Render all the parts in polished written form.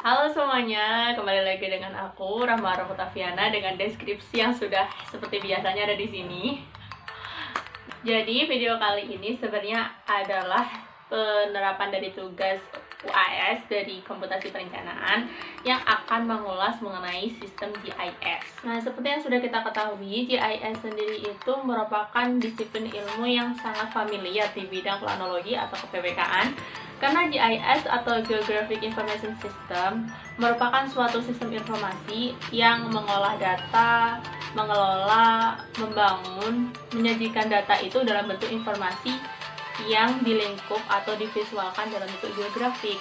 Halo semuanya, kembali lagi dengan aku Rahma Rahmatafiana dengan deskripsi yang sudah seperti biasanya ada di sini. Jadi video kali ini sebenarnya adalah penerapan dari tugas UAS dari komputasi perencanaan yang akan mengulas mengenai sistem GIS. Nah, seperti yang sudah kita ketahui, GIS sendiri itu merupakan disiplin ilmu yang sangat familiar di bidang planologi atau kePPK-an. Karena GIS atau Geographic Information System merupakan suatu sistem informasi yang mengolah data, mengelola, membangun, menyajikan data itu dalam bentuk informasi yang dilingkup atau divisualkan dalam bentuk geografik.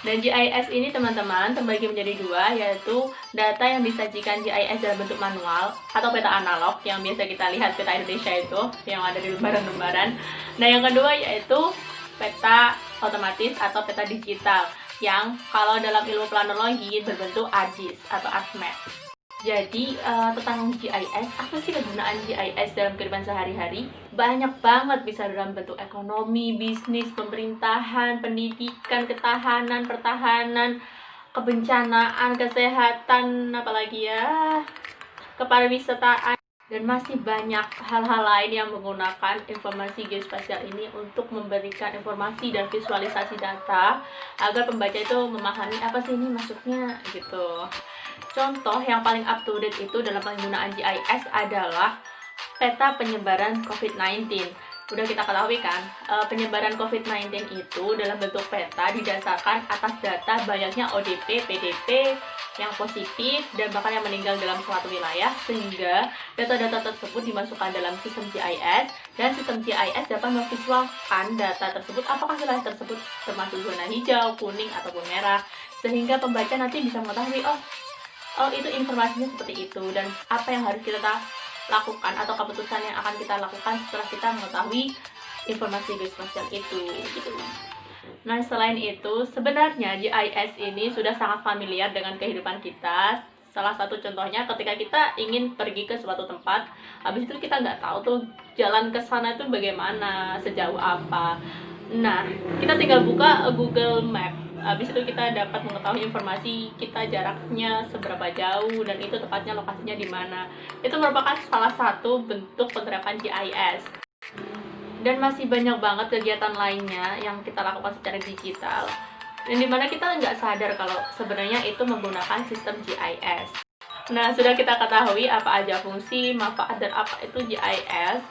Dan GIS ini teman-teman terbagi menjadi dua, yaitu data yang disajikan GIS dalam bentuk manual atau peta analog yang biasa kita lihat peta Indonesia itu yang ada di lembaran-lembaran. Nah, yang kedua yaitu peta otomatis atau peta digital yang kalau dalam ilmu planologi berbentuk ArcGIS atau ArcMap. Jadi tentang GIS, apa sih kegunaan GIS dalam kehidupan sehari-hari? Banyak banget, bisa dalam bentuk ekonomi, bisnis, pemerintahan, pendidikan, ketahanan, pertahanan, kebencanaan, kesehatan, apalagi ya, kepariwisataan, dan masih banyak hal-hal lain yang menggunakan informasi geospasial ini untuk memberikan informasi dan visualisasi data agar pembaca itu memahami apa sih ini maksudnya gitu. Contoh yang paling up to date itu dalam penggunaan GIS adalah peta penyebaran COVID-19. Udah kita ketahui kan, penyebaran COVID-19 itu dalam bentuk peta didasarkan atas data banyaknya ODP, PDP yang positif dan bahkan yang meninggal dalam suatu wilayah, sehingga data-data tersebut dimasukkan dalam sistem GIS dan sistem GIS dapat memvisualkan data tersebut apakah wilayah tersebut termasuk zona hijau, kuning ataupun merah, sehingga pembaca nanti bisa mengetahui oh itu informasinya seperti itu dan apa yang harus kita lakukan atau keputusan yang akan kita lakukan setelah kita mengetahui informasi geospasial itu gitu. Nah, selain itu sebenarnya GIS ini sudah sangat familiar dengan kehidupan kita. Salah satu contohnya ketika kita ingin pergi ke suatu tempat, habis itu kita nggak tahu tuh jalan ke sana itu bagaimana, sejauh apa. Nah, kita tinggal buka Google Map. Habis itu kita dapat mengetahui informasi kita jaraknya seberapa jauh dan itu tepatnya lokasinya di mana. Itu merupakan salah satu bentuk penerapan GIS. Dan masih banyak banget kegiatan lainnya yang kita lakukan secara digital. Dan dimana kita nggak sadar kalau sebenarnya itu menggunakan sistem GIS. Nah, sudah kita ketahui apa aja fungsi, manfaat, dan apa itu GIS.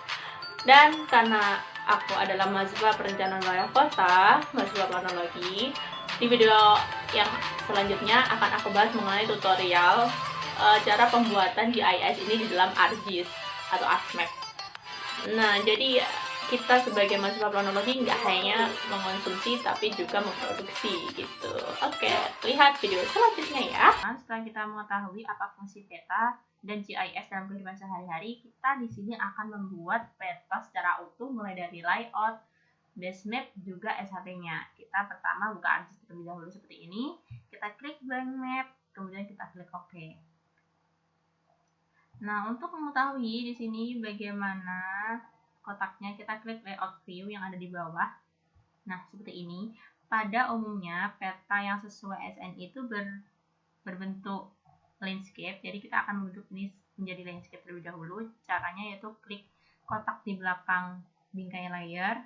Dan karena aku adalah mahasiswa perencanaan wilayah kota, mahasiswa planologi, di video yang selanjutnya akan aku bahas mengenai tutorial cara pembuatan GIS ini di dalam ArcGIS atau ArcMap. Nah, jadi kita sebagai mahasiswa planologi nggak hanya mengonsumsi tapi juga memproduksi gitu. Oke, lihat video selanjutnya ya. Nah, setelah kita mengetahui apa fungsi peta dan GIS dalam kehidupan sehari-hari, kita di sini akan membuat peta secara utuh mulai dari layout, base map, juga SHT-nya. Kita pertama buka ArcGIS terlebih dahulu seperti ini. Kita klik blank map, kemudian kita klik OK. Nah, untuk mengetahui di sini bagaimana kotaknya, kita klik layout view yang ada di bawah. Nah, seperti ini. Pada umumnya, peta yang sesuai SN itu berbentuk landscape. Jadi kita akan membentuk ini menjadi landscape terlebih dahulu. Caranya yaitu klik kotak di belakang bingkai layer.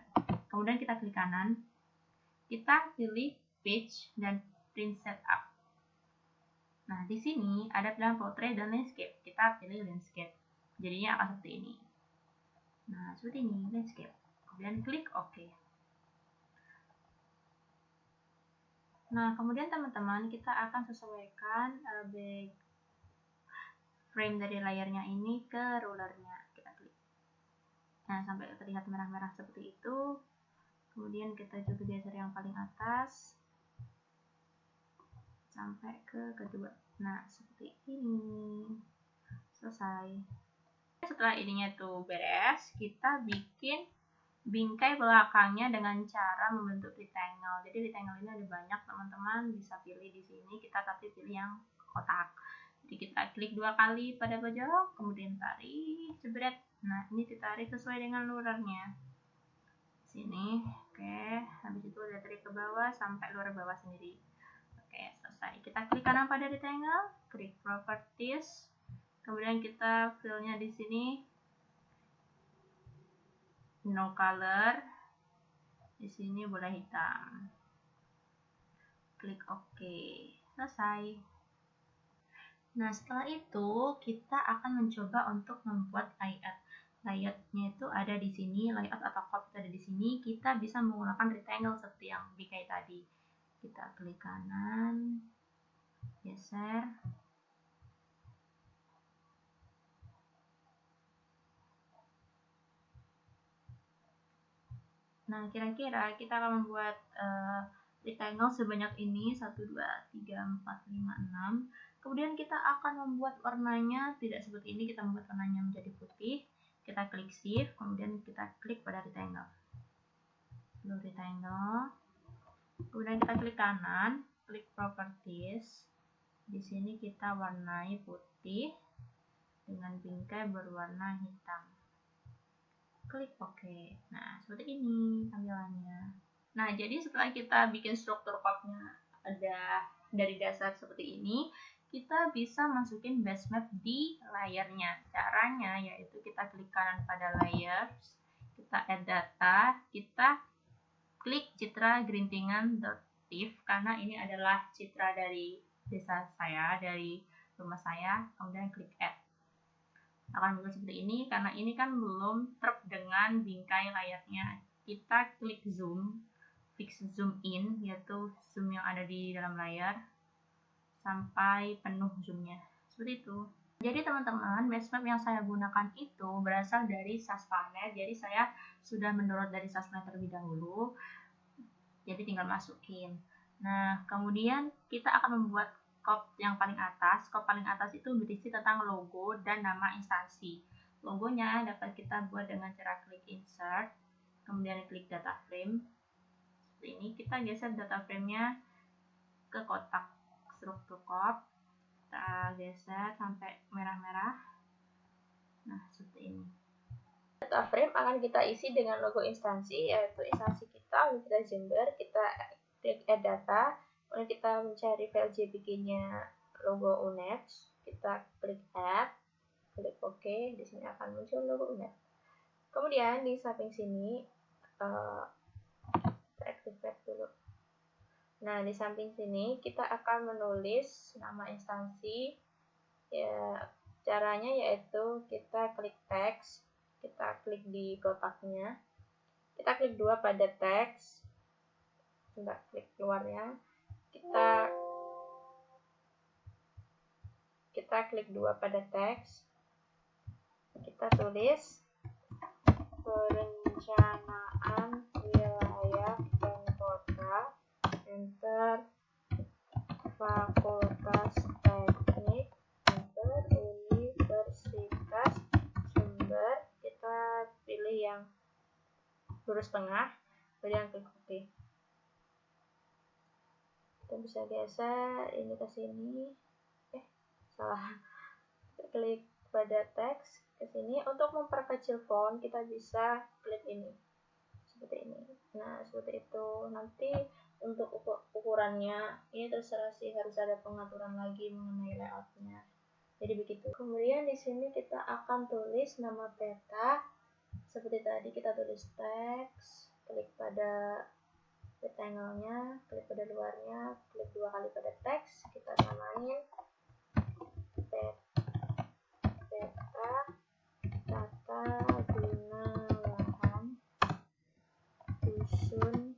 Kemudian kita klik kanan. Kita pilih page dan print setup. Nah, di sini ada pilihan portrait dan landscape. Kita pilih landscape. Jadinya akan seperti ini. Nah, seperti ini, landscape. Kemudian klik OK. Nah, kemudian teman-teman, kita akan sesuaikan back frame dari layarnya ini ke rulernya. Kita klik. Nah, sampai terlihat merah-merah seperti itu. Kemudian kita juga geser yang paling atas sampai ke kedua. Nah, seperti ini. Selesai. Setelah ininya tuh beres, kita bikin bingkai belakangnya dengan cara membentuk rectangle. Jadi rectangle ini ada banyak, teman-teman bisa pilih di sini. Kita tapi pilih yang kotak. Jadi kita klik 2 kali pada pojok, kemudian tarik, jebret. Nah, ini ditarik sesuai dengan luarnya. Sini, oke. Habis itu udah tarik ke bawah sampai luar bawah sendiri. Oke, selesai. Selesai. Kita klik kanan pada rectangle, klik properties, kemudian kita fill-nya di sini no color, di sini boleh hitam. Klik OK. Selesai. Nah, setelah itu kita akan mencoba untuk membuat layout. Layoutnya itu ada di sini, layout atau copy ada di sini. Kita bisa menggunakan rectangle seperti yang Bikai tadi. Kita klik kanan, geser. Nah, kira-kira kita akan membuat rectangle sebanyak ini, 1, 2, 3, 4, 5, 6. Kemudian kita akan membuat warnanya tidak seperti ini, kita membuat warnanya menjadi putih. Kita klik shift, kemudian kita klik pada rectangle. Lalu rectangle. Kemudian kita klik kanan, klik properties. Di sini kita warnai putih dengan bingkai berwarna hitam. Klik OK. Nah, seperti ini tampilannya. Nah, jadi setelah kita bikin struktur code-nya ada dari dasar seperti ini, kita bisa masukin base map di layarnya. Caranya yaitu kita klik kanan pada layers, kita add data, kita klik citra gerintingan.tif karena ini adalah citra dari desa saya, dari rumah saya, kemudian klik add. Akan muncul seperti ini karena ini kan belum truk dengan bingkai layarnya. Kita klik zoom, fix zoom in, yaitu zoom yang ada di dalam layar sampai penuh zoomnya, seperti itu. Jadi teman-teman, base map yang saya gunakan itu berasal dari SAS.net. Jadi saya sudah mendownload dari SAS.net terlebih dahulu, jadi tinggal masukin. Nah, kemudian kita akan membuat copy yang paling atas. Copy paling atas itu berisi tentang logo dan nama instansi. Logonya dapat kita buat dengan cara klik insert, kemudian klik data frame. Seperti ini, kita geser data frame-nya ke kotak struktur copy. Kita geser sampai merah-merah. Nah, seperti ini. Data frame akan kita isi dengan logo instansi, yaitu instansi kita, Universitas Jember. Kita klik add data. Kemudian kita mencari file JPG-nya logo UNED, kita klik add, klik OK, di sini akan muncul logo UNED. Kemudian di samping sini, kita activate dulu. Nah, di samping sini kita akan menulis nama instansi. Ya, caranya yaitu kita klik teks, kita klik di kotaknya, kita klik 2 pada teks, coba klik luarnya. Kita klik 2 pada teks, kita tulis perencanaan wilayah dan kota, enter, Fakultas Teknik, enter, Universitas Jember. Kita pilih yang lurus tengah, kemudian klik OK. Kita bisa geser ini ke sini, salah, kita klik pada teks ke sini. Untuk memperkecil font kita bisa klik ini seperti ini. Nah, seperti itu. Nanti untuk ukurannya ini terserah sih, harus ada pengaturan lagi mengenai layoutnya, jadi begitu. Kemudian di sini kita akan tulis nama peta seperti tadi. Kita tulis teks, klik pada rectangle-nya, klik pada luarnya, klik 2 kali pada teks, kita namain peta tata guna lahan dusun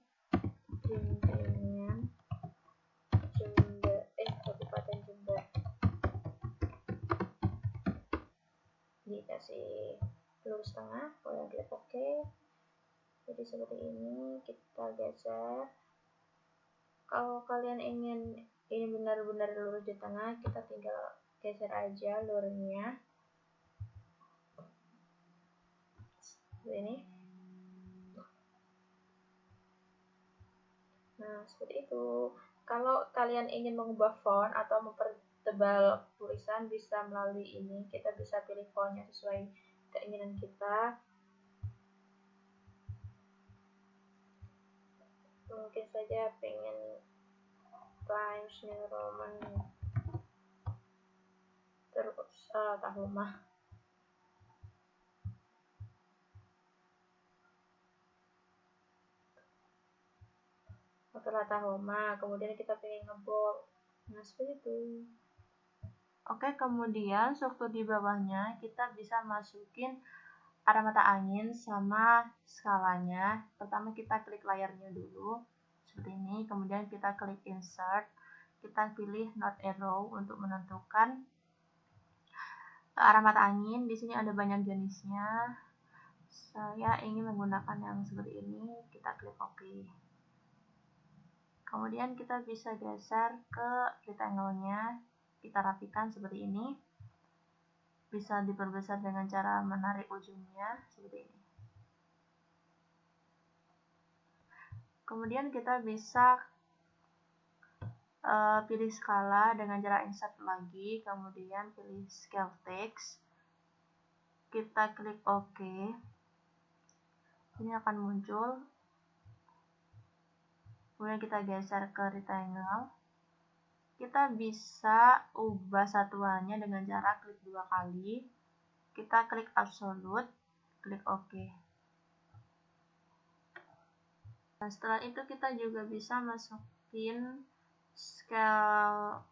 Gerintingan Jember, Kabupaten Jember. Dikasih lurus tengah, kemudian klik OK. Jadi seperti ini, kita geser. Kalau kalian ingin ini benar-benar lurus di tengah, kita tinggal geser aja lurusnya seperti ini. Nah, seperti itu. Kalau kalian ingin mengubah font atau mempertebal tulisan, bisa melalui ini. Kita bisa pilih fontnya sesuai keinginan kita. Mungkin saja pengen Times New Roman, terus Tahoma. Setelah Tahoma, kemudian kita pengen ngebol. Nah, seperti itu. Oke, kemudian struktur di bawahnya kita bisa masukin arah mata angin sama skalanya. Pertama kita klik layarnya dulu seperti ini, kemudian kita klik insert, kita pilih not arrow untuk menentukan arah mata angin. Di sini ada banyak jenisnya. Saya ingin menggunakan yang seperti ini, kita klik OK. Kemudian kita bisa geser ke rectangle-nya, kita rapikan seperti ini. Bisa diperbesar dengan cara menarik ujungnya seperti ini. Kemudian kita bisa pilih skala dengan cara insert lagi, kemudian pilih scale text, kita klik OK. Ini akan muncul. Kemudian kita geser ke rectangle. Kita bisa ubah satuannya dengan cara klik 2 kali. Kita klik absolute, klik OK. Nah, setelah itu kita juga bisa masukin scale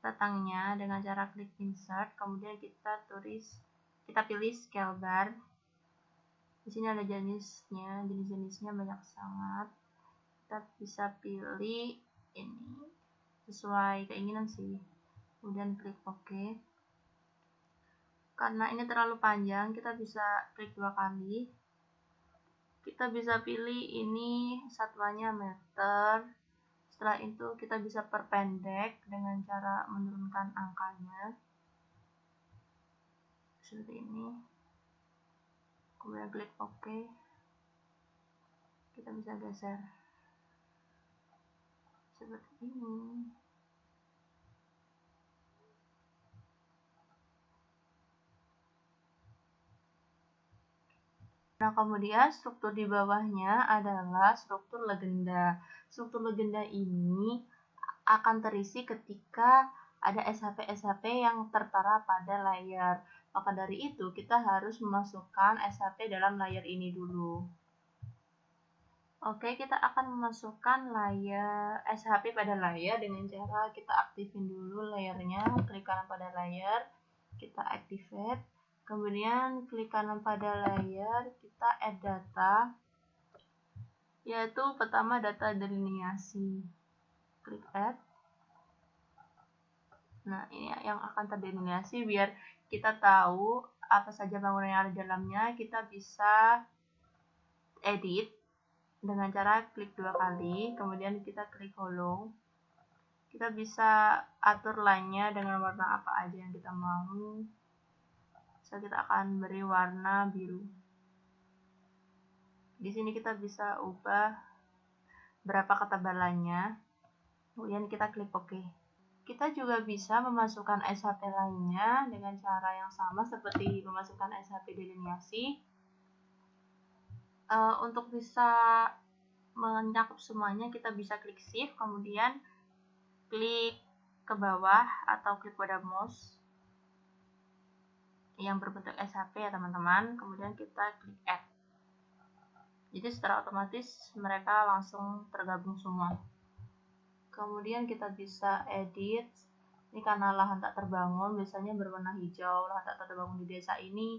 datangnya dengan cara klik insert, kemudian kita pilih scale bar. Di sini ada jenis-jenisnya banyak sangat. Kita bisa pilih ini sesuai keinginan sih. Kemudian klik OK. Karena ini terlalu panjang, kita bisa klik 2 kali. Kita bisa pilih ini satuannya meter. Setelah itu kita bisa perpendek dengan cara menurunkan angkanya seperti ini. Kemudian klik OK. Kita bisa geser seperti ini. Nah, kemudian struktur di bawahnya adalah struktur legenda. Struktur legenda ini akan terisi ketika ada SHP-SHP yang tertera pada layar. Maka dari itu, kita harus memasukkan SHP dalam layar ini dulu. Oke, kita akan memasukkan layar SHP pada layar dengan cara kita aktifin dulu layarnya, klik kanan pada layar, kita activate. Kemudian klik kanan pada layar, kita add data, yaitu pertama data deliniasi. Klik add. Nah, ini yang akan terdeliniasi biar kita tahu apa saja bangunan yang ada di dalamnya. Kita bisa edit dengan cara klik 2 kali, kemudian kita klik hollow. Kita bisa atur line-nya dengan warna apa aja yang kita mau. Kita akan beri warna biru. Di sini kita bisa ubah berapa ketebalannya. Kemudian kita klik OK. Kita juga bisa memasukkan SHP lainnya dengan cara yang sama seperti memasukkan SHP deliniasi. Untuk bisa mencakup semuanya, kita bisa klik shift, kemudian klik ke bawah atau klik pada mouse yang berbentuk SHP ya teman-teman, kemudian kita klik add. Jadi secara otomatis mereka langsung tergabung semua. Kemudian kita bisa edit. Ini karena lahan tak terbangun biasanya berwarna hijau. Lahan tak terbangun di desa ini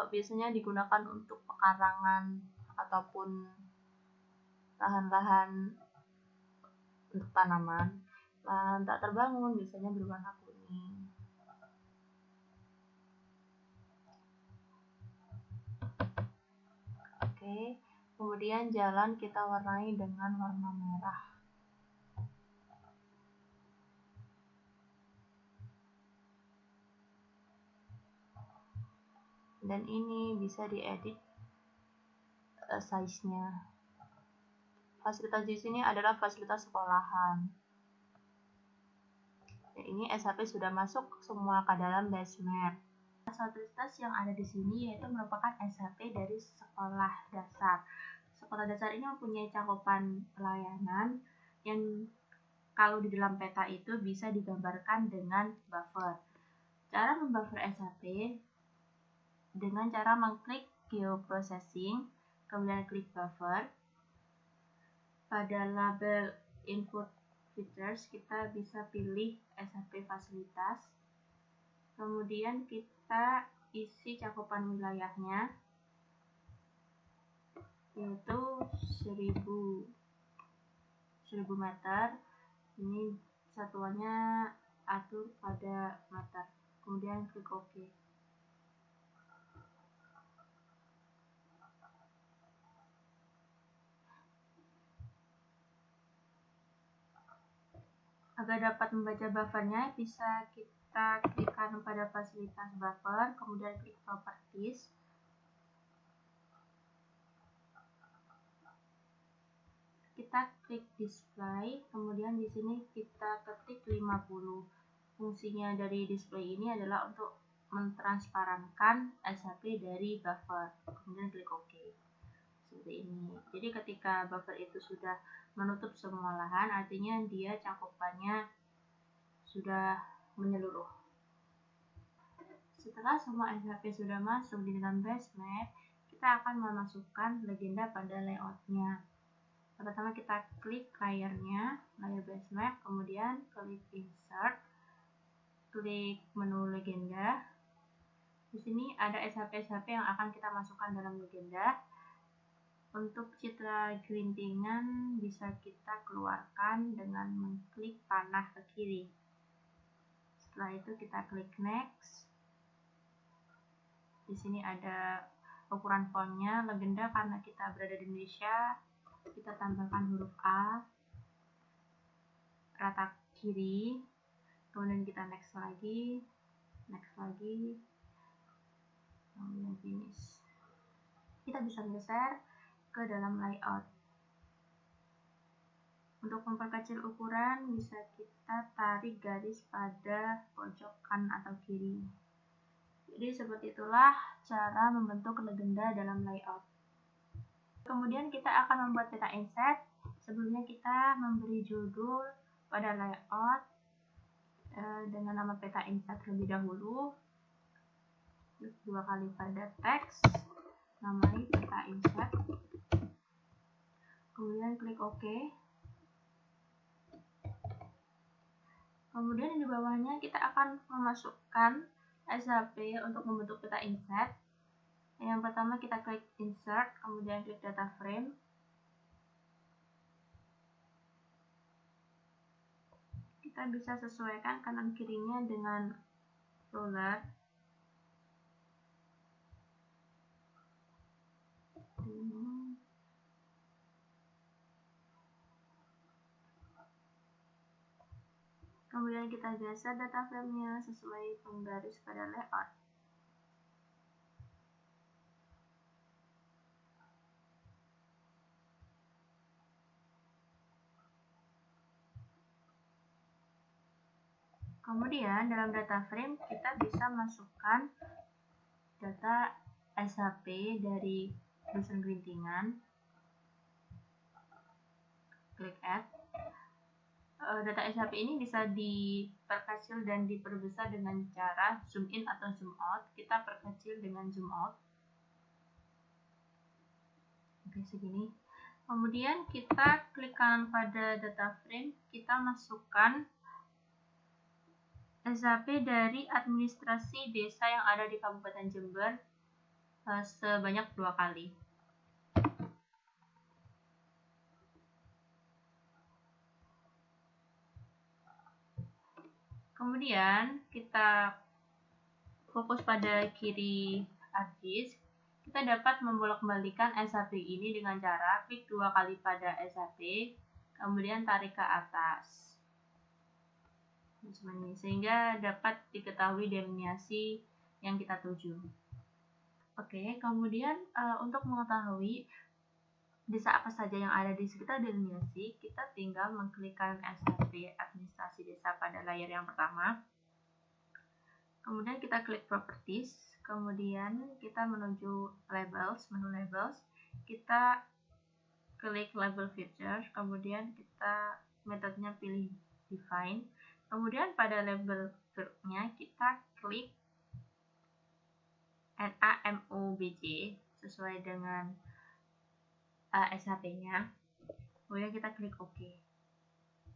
biasanya digunakan untuk pekarangan ataupun lahan-lahan untuk tanaman. Lahan tak terbangun biasanya berwarna kuning. Oke, kemudian jalan kita warnai dengan warna merah. Dan ini bisa diedit size-nya. Fasilitas di sini adalah fasilitas sekolahan. Dan ini SHP sudah masuk semua ke dalam basement. Fasilitas yang ada di sini yaitu merupakan SHP dari sekolah dasar. Sekolah dasar ini mempunyai cakupan pelayanan yang kalau di dalam peta itu bisa digambarkan dengan buffer. Cara membuffer SHP dengan cara mengklik geoprocessing, kemudian klik buffer. Pada label input features kita bisa pilih SHP fasilitas, kemudian kita isi cakupan wilayahnya yaitu 1000 meter. Ini satuannya atur pada meter, kemudian klik OK. Agar dapat membaca buffernya, bisa kita klikkan pada fasilitas buffer, kemudian klik properties. Kita klik display, kemudian di sini kita ketik 50. Fungsinya dari display ini adalah untuk mentransparankan SHP dari buffer, kemudian klik OK. Seperti ini. Jadi ketika buffer itu sudah menutup semua lahan, artinya dia cakupannya sudah menyeluruh. Setelah semua SHP sudah masuk di dalam base map, kita akan memasukkan legenda pada layoutnya. Pertama kita klik layarnya, layar base map, kemudian klik insert, klik menu legenda. Di sini ada SHP-SHP yang akan kita masukkan dalam legenda. Untuk citra gelintingan bisa kita keluarkan dengan mengklik panah ke kiri. Setelah itu kita klik next. Di sini ada ukuran fontnya, legenda karena kita berada di Indonesia, kita tambahkan huruf A, rata kiri, kemudian kita next lagi, kemudian finish. Kita bisa geser ke dalam layout. Untuk memperkecil ukuran, bisa kita tarik garis pada pojok kanan atau kiri. Jadi seperti itulah cara membentuk legenda dalam layout. Kemudian kita akan membuat peta inset. Sebelumnya kita memberi judul pada layout dengan nama peta inset terlebih dahulu. Klik 2 kali pada teks, namai peta inset. Kemudian klik OK. Kemudian di bawahnya kita akan memasukkan SHP untuk membentuk peta inset. Yang pertama kita klik insert, kemudian klik data frame. Kita bisa sesuaikan kanan kirinya dengan ruler. Kemudian kita geser data frame-nya sesuai penggaris pada layout. Kemudian dalam data frame kita bisa masukkan data SHP dari tulisan gelintingan. Klik add. Data SHP ini bisa diperkecil dan diperbesar dengan cara zoom in atau zoom out. Kita perkecil dengan zoom out. Oke, segini. Kemudian kita klik kanan pada data frame, kita masukkan SHP dari administrasi desa yang ada di Kabupaten Jember sebanyak 2 kali. Kemudian kita fokus pada kiri hard disk. Kita dapat membolak-balikan SHP ini dengan cara klik 2 kali pada SHP, kemudian tarik ke atas. Sehingga dapat diketahui delineasi yang kita tuju. Oke, kemudian untuk mengetahui desa apa saja yang ada di sekitar delineasi, kita tinggal mengklikkan SHP administrasi desa pada layar yang pertama. Kemudian kita klik properties, kemudian kita menuju labels, menu labels, kita klik label feature, kemudian kita metodenya pilih define. Kemudian pada label verbnya kita klik NAMOBJ sesuai dengan SHP-nya. Kemudian kita klik OK.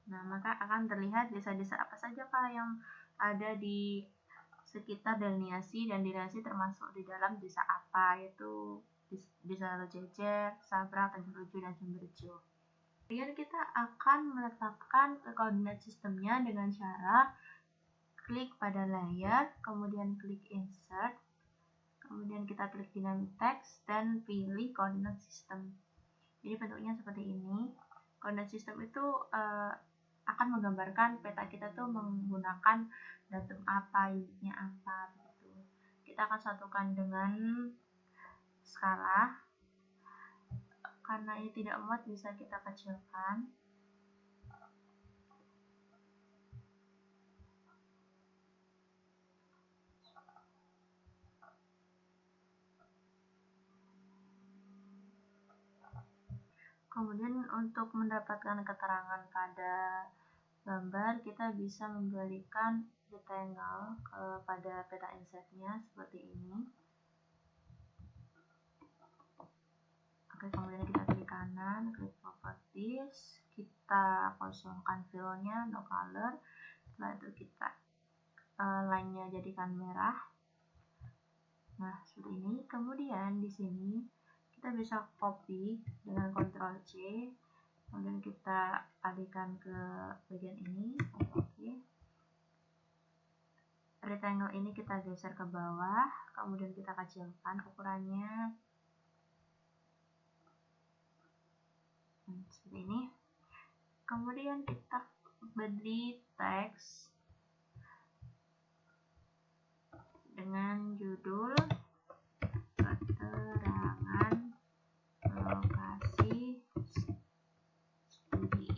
Nah, maka akan terlihat desa-desa apa saja Kak yang ada di sekitar delineasi, dan delineasi termasuk di dalam desa apa, yaitu desa Jejer, Sabra, Tanjung dan Sumberjo. Kemudian kita akan menetapkan koordinat sistemnya dengan cara klik pada layer, kemudian klik insert, kemudian kita klik dynamic text dan pilih koordinat sistem. Jadi bentuknya seperti ini. Koordinat sistem itu akan menggambarkan peta kita tuh menggunakan datum apa, unitnya apa, begitu. Kita akan satukan dengan skala. Karena ini tidak muat, bisa kita kecilkan. Kemudian untuk mendapatkan keterangan pada gambar, kita bisa memberikan rectangle pada peta insetnya seperti ini. Oke, kemudian kita klik kanan, klik properties, kita kosongkan fill-nya, no color. Setelah itu kita line-nya jadikan merah. Nah, seperti ini. Kemudian di sini kita bisa copy dengan Ctrl C, kemudian kita alihkan ke bagian ini. Oke. Rectangle ini kita geser ke bawah, kemudian kita kecilkan ukurannya. Seperti ini. Kemudian kita beri teks dengan judul keterangan lokasi studi.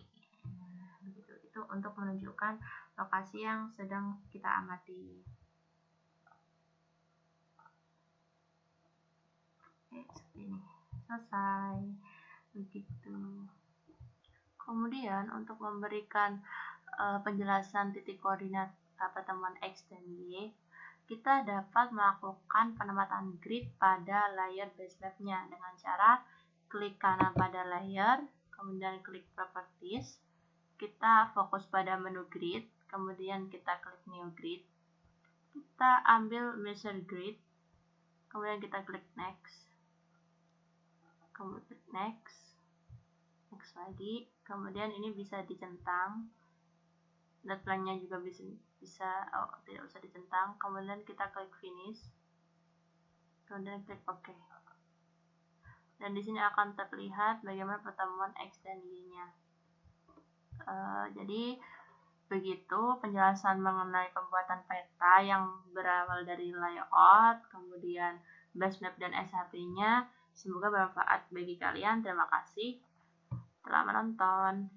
Nah, begitu. Itu untuk menunjukkan lokasi yang sedang kita amati. Oke, seperti ini. Selesai. Begitu. Kemudian untuk memberikan penjelasan titik koordinat pertemuan X dan Y, kita dapat melakukan penempatan grid pada layer base map-nya dengan cara klik kanan pada layer, kemudian klik properties, kita fokus pada menu grid, kemudian kita klik new grid, kita ambil measure grid, kemudian kita klik next, kemudian next lagi, kemudian ini bisa dicentang, deadline-nya juga bisa tidak usah dicentang, kemudian kita klik finish, kemudian klik OK, dan di sini akan terlihat bagaimana pertemuan X dan Y-nya. Jadi begitu penjelasan mengenai pembuatan peta yang berawal dari layout, kemudian base map dan SHP-nya. Semoga bermanfaat bagi kalian. Terima kasih telah menonton.